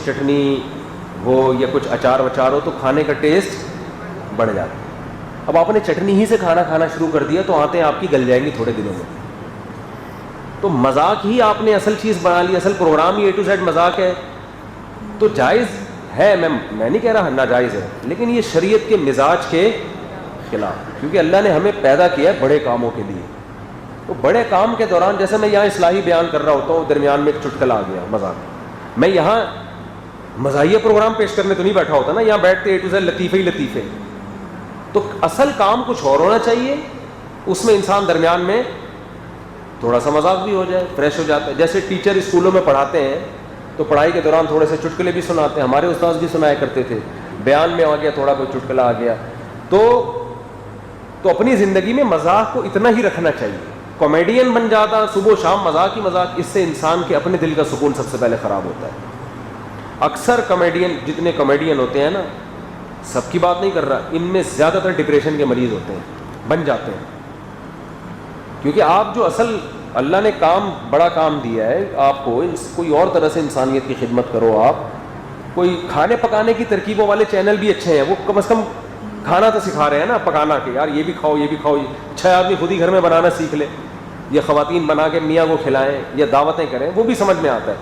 چٹنی ہو یا کچھ اچار وچار ہو تو کھانے کا ٹیسٹ بڑھ جاتا ہے. اب آپ نے چٹنی ہی سے کھانا شروع کر دیا تو آتے ہیں آپ کی گل جائیں گی تھوڑے دنوں میں. تو مذاق ہی آپ نے اصل چیز بنا لی, اصل پروگرام ہی A to Z مذاق ہے. تو جائز ہے, میں نہیں کہہ رہا ناجائز ہے, لیکن یہ شریعت کے مزاج کے خلاف, کیونکہ اللہ نے ہمیں پیدا کیا ہے بڑے کاموں کے لیے. تو بڑے کام کے دوران جیسے میں یہاں اصلاحی بیان کر رہا ہوتا ہوں, درمیان میں ایک چٹکلا آ گیا مذاق, میں یہاں مزاحیہ پروگرام پیش کرنے تو نہیں بیٹھا ہوتا نا, یہاں بیٹھتے A to Z لطیفے ہی لطیفے. تو اصل کام کچھ اور ہونا چاہیے, اس میں انسان درمیان میں تھوڑا سا مذاق بھی ہو جائے, فریش ہو جاتا ہے. جیسے ٹیچر اسکولوں میں پڑھاتے ہیں تو پڑھائی کے دوران تھوڑے سے چٹکلے بھی سناتے ہیں, ہمارے استاد بھی سنایا کرتے تھے. بیان میں آ گیا تھوڑا کوئی چٹکلا آ گیا, تو اپنی زندگی میں مذاق کو اتنا ہی رکھنا چاہیے. کامیڈین بن جاتا صبح و شام مذاق ہی مذاق, اس سے انسان کے اپنے دل کا سکون سب سے پہلے خراب ہوتا ہے. اکثر کامیڈین, جتنے کامیڈین ہوتے ہیں نا, سب کی بات نہیں کر رہا, ان میں زیادہ تر ڈپریشن کے مریض ہوتے ہیں, بن جاتے ہیں. کیونکہ آپ جو اصل اللہ نے کام, بڑا کام دیا ہے آپ کو, کوئی اور طرح سے انسانیت کی خدمت کرو. آپ کوئی کھانے پکانے کی ترکیبوں والے چینل بھی اچھے ہیں, وہ کم از کم کھانا تو سکھا رہے ہیں نا, پکانا کے یار یہ بھی کھاؤ یہ بھی کھاؤ. 6 آدمی خود ہی گھر میں بنانا سیکھ لے, یا خواتین بنا کے میاں کو کھلائیں یا دعوتیں کریں, وہ بھی سمجھ میں آتا ہے.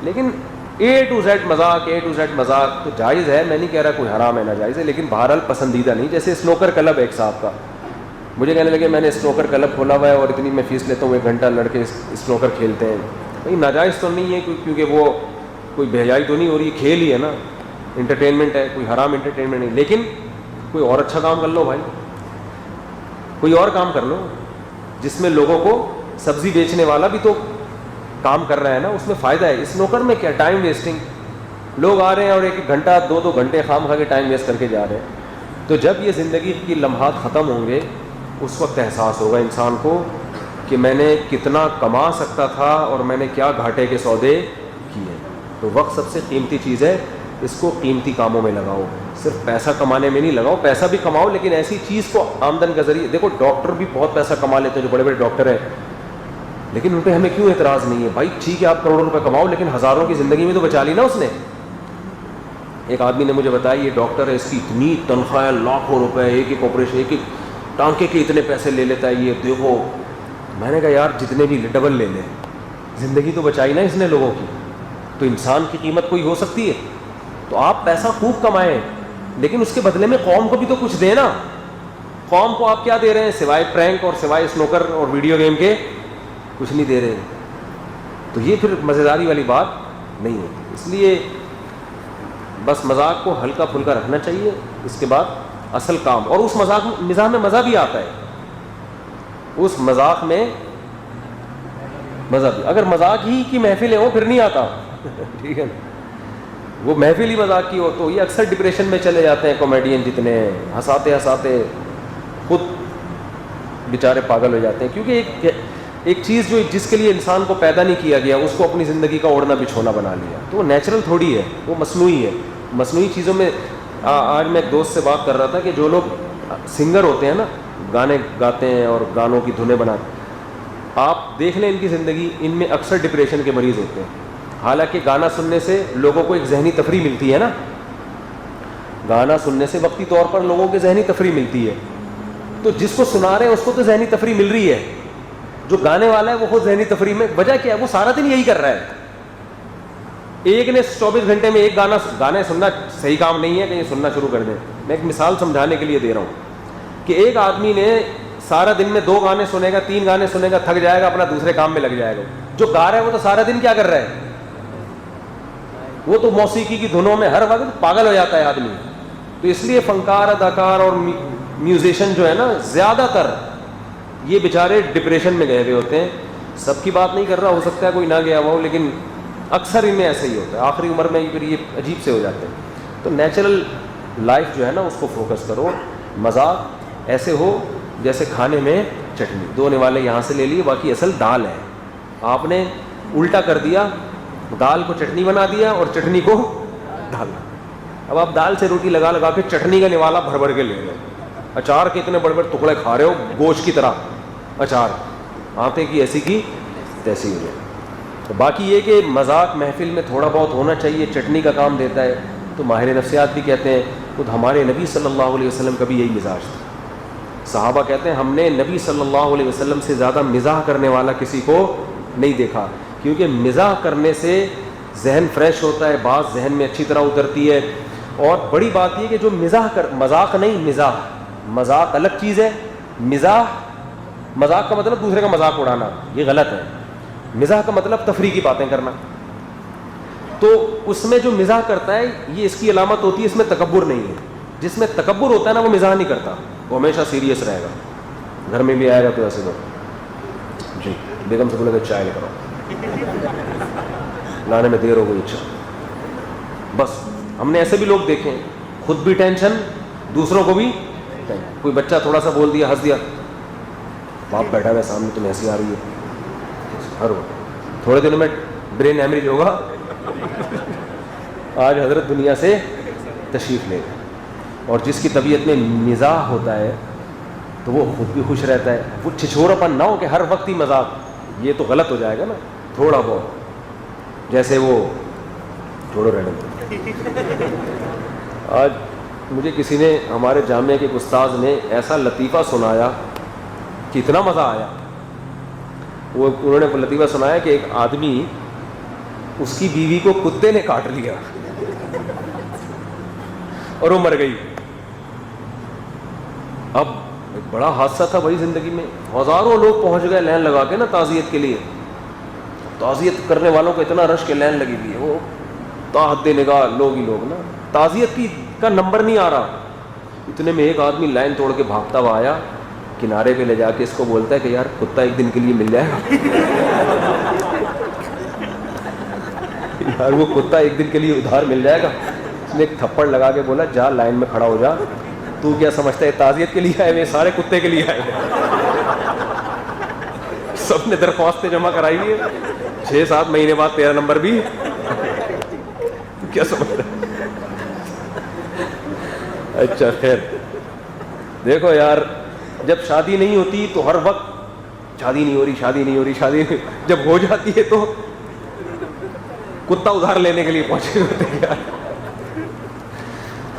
لیکن A to Z مذاق, A to Z مذاق تو جائز ہے, میں نہیں کہہ رہا کوئی حرام ہے ناجائز ہے, لیکن بہرحال پسندیدہ نہیں. جیسے اسنوکر کلب ایک صاحب کا, مجھے کہنے لگے میں نے اسنوکر کلب کھولا ہوا ہے اور اتنی میں فیس لیتا ہوں, 1 گھنٹہ لڑکے اسنوکر کھیلتے ہیں. بھائی ناجائز تو نہیں ہے, کیونکہ وہ کوئی بہیائی تو نہیں ہو رہی, کھیل ہی ہے نا, انٹرٹینمنٹ ہے, کوئی حرام انٹرٹینمنٹ نہیں. لیکن کوئی اور اچھا کام کر لو بھائی, کوئی اور کام کر لو جس میں لوگوں کو, سبزی بیچنے والا بھی تو کام کر رہا ہے نا, اس میں فائدہ ہے. اسنوکر میں کیا ٹائم ویسٹنگ, لوگ آ رہے ہیں اور 1 گھنٹہ 2 گھنٹے خام کھا کے ٹائم ویسٹ کر کے جا رہے ہیں. تو جب یہ زندگی کی لمحات ختم ہوں گے اس وقت احساس ہوگا انسان کو کہ میں نے کتنا کما سکتا تھا اور میں نے کیا گھاٹے کے سودے کیے. تو وقت سب سے قیمتی چیز ہے, اس کو قیمتی کاموں میں لگاؤ, صرف پیسہ کمانے میں نہیں لگاؤ. پیسہ بھی کماؤ لیکن ایسی چیز کو آمدن کا ذریعہ. دیکھو ڈاکٹر بھی بہت پیسہ کما لیتے ہیں جو بڑے بڑے ڈاکٹر ہیں, لیکن ان پہ ہمیں کیوں اعتراض نہیں ہے؟ بھائی ٹھیک ہے آپ کروڑوں روپے کماؤ لیکن ہزاروں کی زندگی میں تو بچا لی نا اس نے. ایک آدمی نے مجھے بتایا یہ ڈاکٹر ہے, اس کی اتنی تنخواہ ہے, لاکھوں روپے, ایک آپریشن, ایک ٹانکے کے اتنے پیسے لے لیتا ہے, یہ دیکھو. میں نے کہا یار جتنے بھی ڈبل لے لیں, زندگی تو بچائی نا اس نے لوگوں کی. تو انسان کی قیمت کوئی ہو سکتی ہے. تو آپ پیسہ خوب کمائیں لیکن اس کے بدلے میں قوم کو بھی تو کچھ دیں نا. قوم کو آپ کیا دے رہے ہیں سوائے پرینک اور سوائے اسنوکر اور ویڈیو گیم کے؟ کچھ نہیں دے رہے. تو یہ پھر مزیداری والی بات نہیں ہوتی. اس لیے بس مذاق کو ہلکا پھلکا رکھنا چاہیے, اس کے بعد اصل کام. اور اس مزاح میں مزہ بھی آتا ہے, اس مذاق میں مزہ بھی. اگر مذاق ہی کی محفلیں ہوں پھر نہیں آتا ٹھیک ہے نا, وہ محفل ہی مذاق کی ہو تو یہ اکثر ڈپریشن میں چلے جاتے ہیں کامیڈین جتنے ہیں, ہنساتے ہنساتے خود بیچارے پاگل ہو جاتے ہیں. کیونکہ ایک چیز جو جس کے لیے انسان کو پیدا نہیں کیا گیا اس کو اپنی زندگی کا اوڑھنا بچھونا بنا لیا, تو وہ نیچرل تھوڑی ہے, وہ مصنوعی ہے. مصنوعی چیزوں میں آج میں ایک دوست سے بات کر رہا تھا کہ جو لوگ سنگر ہوتے ہیں نا, گانے گاتے ہیں اور گانوں کی دھنیں بناتے ہیں, آپ دیکھ لیں ان کی زندگی, ان میں اکثر ڈپریشن کے مریض ہوتے ہیں. حالانکہ گانا سننے سے لوگوں کو ایک ذہنی تفریح ملتی ہے نا, گانا سننے سے وقتی طور پر لوگوں کو ذہنی تفریح ملتی ہے. تو جس کو سنا رہے ہیں اس کو تو ذہنی تفریح مل رہی ہے, جو گانے والا ہے وہ خود ذہنی تفریح میں. وجہ کیا ہے؟ وہ سارا دن یہی کر رہا ہے. ایک نے 24 گھنٹے میں ایک گانے سننا صحیح کام نہیں ہے کہ یہ سننا شروع کر دیں. میں ایک مثال سمجھانے کے لیے دے رہا ہوں کہ ایک آدمی نے سارا دن میں 2 گانے سنے گا, 3 گانے سنے گا, تھک جائے گا, اپنا دوسرے کام میں لگ جائے گا. جو گا رہا ہے وہ تو سارا دن کیا کر رہا ہے؟ وہ تو موسیقی کی دھنوں میں ہر وقت پاگل ہو جاتا ہے آدمی. تو اس لیے فنکار, اداکار اور میوزیشین جو ہے نا, زیادہ تر یہ بیچارے ڈپریشن میں گئے ہوئے ہوتے ہیں. سب کی بات نہیں کر رہا, ہو سکتا ہے کوئی نہ گیا ہو, لیکن اکثر ان میں ایسا ہی ہوتا ہے. آخری عمر میں پھر یہ عجیب سے ہو جاتے ہیں. تو نیچرل لائف جو ہے نا اس کو فوکس کرو. مذاق ایسے ہو جیسے کھانے میں چٹنی, 2 نوالے یہاں سے لے لیے, باقی اصل دال ہے, آپ نے الٹا کر دیا, دال کو چٹنی بنا دیا اور چٹنی کو دال. اب آپ دال سے روٹی لگا لگا کے چٹنی کا نوالا بھر بھر کے لے رہے ہو, اچار کے اتنے بڑے بڑے ٹکڑے کھا رہے ہو گوشت کی طرح, اچار آتے کی ایسی کی تیسی ہو جائے. تو باقی یہ کہ مذاق محفل میں تھوڑا بہت ہونا چاہیے، چٹنی کا کام دیتا ہے. تو ماہر نفسیات بھی کہتے ہیں خود ہمارے نبی صلی اللہ علیہ وسلم کا بھی یہی مزاج تھا. صحابہ کہتے ہیں ہم نے نبی صلی اللہ علیہ وسلم سے زیادہ مزاح کرنے والا کسی کو نہیں دیکھا، کیونکہ مزاح کرنے سے ذہن فریش ہوتا ہے، بات ذہن میں اچھی طرح اترتی ہے. اور بڑی بات یہ کہ جو مذاق نہیں، مذاق الگ چیز ہے. مذاق کا مطلب دوسرے کا مذاق اڑانا، یہ غلط ہے. مزاح کا مطلب تفریح کی باتیں کرنا. تو اس میں جو مزاح کرتا ہے یہ اس کی علامت ہوتی ہے، اس میں تکبر نہیں ہے. جس میں تکبر ہوتا ہے نا وہ مزاح نہیں کرتا، وہ ہمیشہ سیریس رہے گا. گھر میں بھی آئے گا تو ایسے دو جی بیگم سے بولے گا چائے لے کر آؤ، لانے میں دیر ہو گئی. اچھا بس ہم نے ایسے بھی لوگ دیکھے ہیں، خود بھی ٹینشن دوسروں کو بھی ٹینشن. کوئی بچہ تھوڑا سا بول دیا، ہنس دیا، باپ بیٹھا ہوا سامنے تمہیں ہنسی آ رہی ہے. ہر وقت تھوڑے دنوں میں برین ہیمریج ہوگا. آج حضرت دنیا سے تشریف لے گئے. اور جس کی طبیعت میں مزاح ہوتا ہے تو وہ خود بھی خوش رہتا ہے. وہ چھچھوراپن نہ ہو کہ ہر وقت ہی مذاق، یہ تو غلط ہو جائے گا نا. تھوڑا بہت جیسے وہ چھوڑو رہنے دو. آج مجھے کسی نے، ہمارے جامعہ کے ایک استاذ نے ایسا لطیفہ سنایا کہ اتنا مزہ آیا. انہوں نے لطیفہ سنایا کہ ایک آدمی، اس کی بیوی کو کتے نے کاٹ لیا اور وہ مر گئی. اب ایک بڑا حادثہ تھا بھائی زندگی میں. ہزاروں لوگ پہنچ گئے لائن لگا کے نا تعزیت کے لیے. تعزیت کرنے والوں کو اتنا رش کے لائن لگی ہوئی ہے، وہ تاحد نگاہ لوگ ہی لوگ نا. تعزیت کا نمبر نہیں آ رہا. اتنے میں ایک آدمی لائن توڑ کے بھاگتا ہوا آیا، کنارے پہ لے جا کے اس کو بولتا ہے کہ یار کتا ایک دن کے لیے مل جائے گا. یار وہ کتا ایک دن کے لیے ادھار مل جائے گا. اس نے ایک تھپڑ لگا کے بولا جا لائن میں کھڑا ہو جا، تو کیا سمجھتا ہے تعزیت کے لیے آئے ہوئے سارے کتے کے لیے آئے ہوئے. سب نے درخواستیں جمع کرائی ہے، 6-7 مہینے بعد 13 نمبر بھی. کیا سمجھتا ہے؟ اچھا خیر، دیکھو یار جب شادی نہیں ہوتی تو ہر وقت شادی نہیں ہو رہی، شادی نہیں ہو رہی، شادی نہیں. جب ہو جاتی ہے تو کتا ادھار لینے کے لیے پہنچے ہوتے ہیں یار.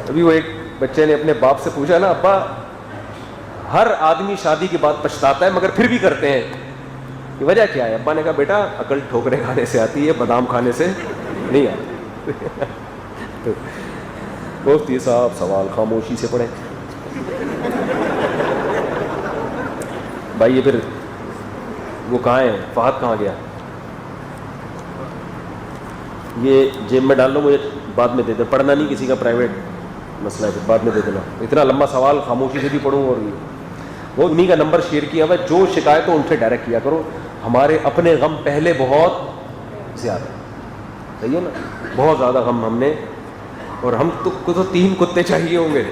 ابھی وہ ایک بچے نے اپنے باپ سے پوچھا نا، ابا ہر آدمی شادی کے بعد پچھتاتا ہے مگر پھر بھی کرتے ہیں، یہ وجہ کیا ہے؟ ابا نے کہا بیٹا عقل ٹھوکرے کھانے سے آتی ہے، بادام کھانے سے نہیں آتی. مفتی صاحب سوال خاموشی سے پڑھیں. بھائی یہ پھر وہ کہاں ہے؟ فہد کہاں گیا؟ یہ جیب میں ڈال لو، مجھے بعد میں دے دے. پڑھنا نہیں کسی کا پرائیویٹ مسئلہ ہے، پھر بعد میں دے دینا. اتنا لمبا سوال خاموشی سے بھی پڑھوں. اور وہ انہیں کا نمبر شیئر کیا ہوا، جو شکایت ہو ان سے ڈائریکٹ کیا کرو. ہمارے اپنے غم پہلے بہت زیادہ، صحیح ہے نا، بہت زیادہ غم ہم نے. اور ہم تو 3 کتے چاہیے ہوں گے.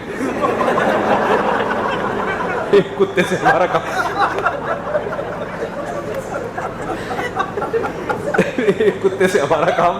ایک کتے سے ہمارا کام، ایک کتے سے ہمارا کام